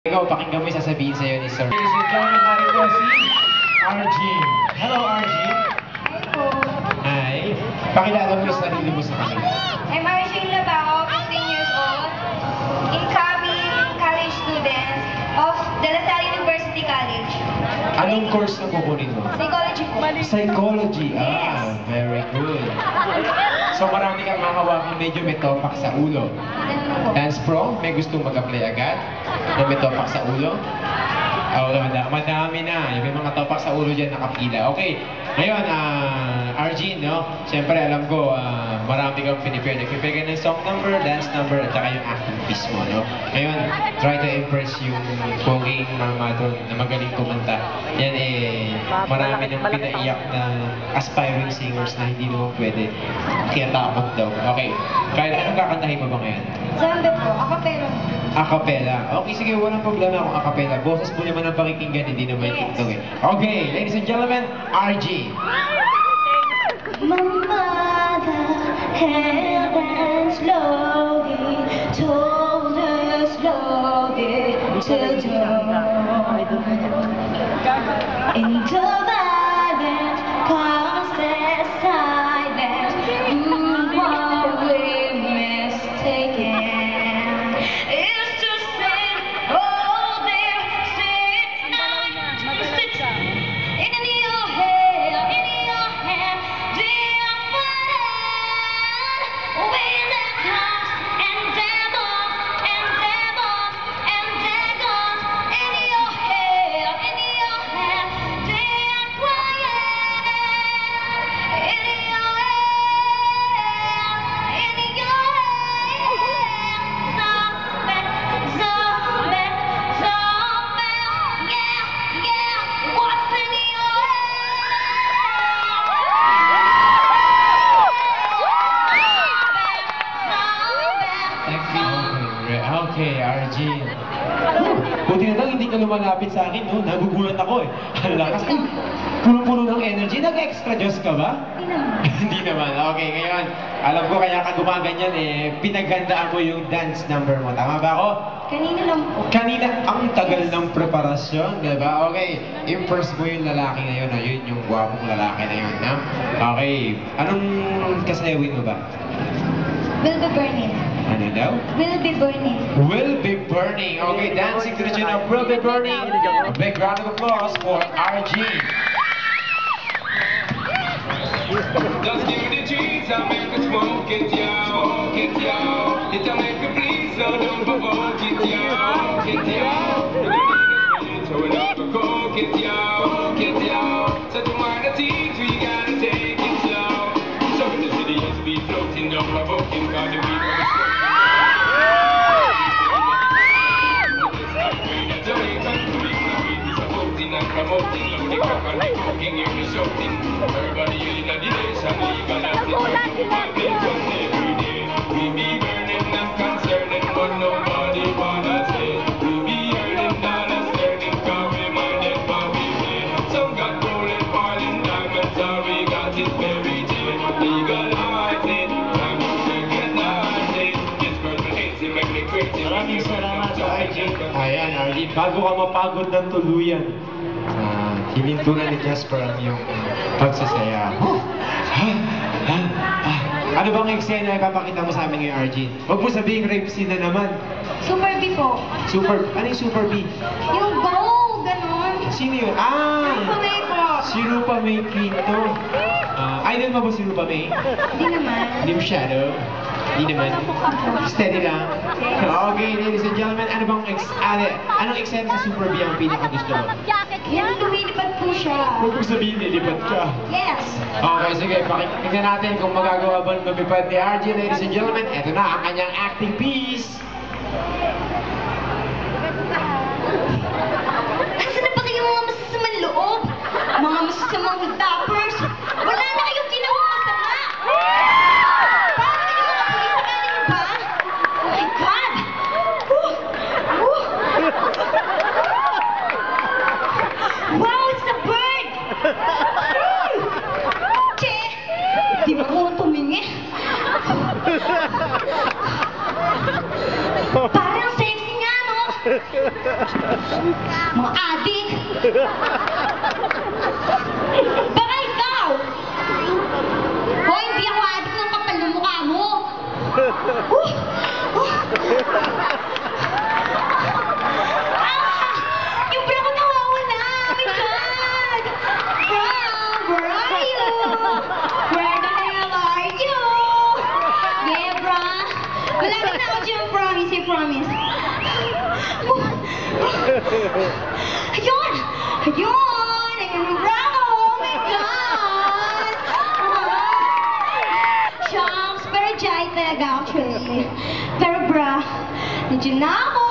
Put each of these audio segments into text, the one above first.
Ikaw, pakinggan mo yung sasabihin sa'yo ni Sir. Ladies and gentlemen, narito si Arjin. Hello, Arjin. Hi po. Hi. Pakilala mo yung sarili mo sa kanila. I'm Arjin Labao, 15 years old, incoming college student of De La Salle University College. Anong course na kukunin mo? Psychology po. Psychology. Yes. Very good. So marami kang makawakang medyo may topak sa ulo. Ganun po. Dance Pro, may gustong mag-apply agad na may topak sa ulo? Oo, madami na. Yung may mga topak sa ulo dyan nakapila. Okay, ngayon, Arjin, no? Siyempre, alam ko, marami kang pinipare. Nag-prepare ka ng song number, dance number, at saka yung acting piece mo, no? Ngayon, try to impress yung poging mga matron na magaling kumanta. Yan marami nang pinaiyak na aspiring singers na hindi naman pwede. Kaya takot daw. Okay, Kyle, anong kakantahin mo ba ngayon? Zombie po. Acapella. Acapella. Okay, sige, walang problema kung acapella. Boses mo naman ang pakikinggan, hindi naman Yes. TikTok eh. Okay, ladies and gentlemen, RG. My mother held and slowly told her slowly to dawn. Into violent, constant silence, who are we mistaken? Is to sit, oh there, sit now, sit in your hand, dear friend. When it comes and devils and devils and devils in your hand, dear quiet. In your hand, zombie, yeah, what's in your Okay, RG. Buti na lang hindi ka lumalapit sa akin, no? Nagugulat ako eh. Ang lakas. Ay, puno-puno ng energy. Nag-extra Diyos ka ba? Hindi naman. Hindi naman. Okay, ngayon, alam ko kaya ka gumaganyan eh. Pinaghandaan mo yung dance number mo. Tama ba ako? Kanina lang po. Kanina, ang tagal ng preparasyon, di ba? Okay, impress mo yung lalaki na yun. Ayun, yung gwapong lalaki na yun, ha? Okay, anong kasayawin mo ba? Will be burning. Ano daw? Will be burning. Will be burning. Okay, dancing to the tune of Will be burning. A big round of applause for RG. Just give me the trees, I'll make it smoke it, yo, it'll make me please, so don't provoke it, yo, you don't need a split, so we're not gonna cook it, yo, so tomorrow the teens, we gotta take it slow, so in the city, yes, we floating down my booking, got the beat of the promoting, loading up and the cooking, you be shouting. Everybody in the nation, legal as it is. Every day, we be burning and concerning, but nobody wanna say. We be earning dollars, earning, cause we minded what we pay. Some got gold and falling diamonds, or we got it very cheap. Legalize it, time to legalize it. This purple haze, it make me crazy. Maraming salamat sa RG. Ayan, RG. Bago ka mapagod ng tuluyan, hinintunan ni Jasper ang iyong pagsasaya. Ano bang eksena na ipapakita mo sa amin ngayon, RG? Huwag mo sabihin rape scene na naman. Super B po. Ano yung Super B? Yung bow, ganun. Sino yun? Super A po. Si Rupa May Quinto. Idol mo ba si Rupa May? Hindi naman. Hindi mo siya, no? Hindi naman. Steady lang. Okay, ladies and gentlemen, anong eksena sa Super B ang pinakagusto mo? Yung lumilipad po siya. Huwag mo sabihin, lilipad ka. Yes. Okay, sige, pakinggan natin kung magagawa ba ng lumipad ni RG, ladies and gentlemen. Ito na ang kanyang acting piece. Nasaan na ba kayong mga masasamang loob? Mga masasamang dappers? Wala na kayong ginawang masama! Paano kayo mga politika niyo ba? Oh my God! Wow, it's a bird! Che! Di ba ko tumingin? Mga adik! Baka ikaw! Hoy, hindi ako adik ng kapal ng mukha mo! Yung bra ko nawawala! Oh my God! Bra, where are you? Where the hell are you? Yeah, bra. Malapit na ako dyan, promise, I promise. Ayun! Ayun! Ayun ang bra ko! Oh my God! Shucks, pero jay talaga actually. Pero bra, nandiyan na ako!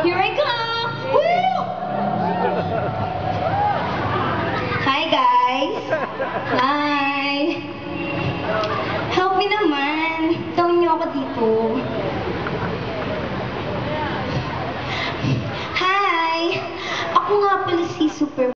Here I come! Woo! Hi guys! Hi! Help me naman! Tawin niyo ako dito. Hi! Ako nga pala si Super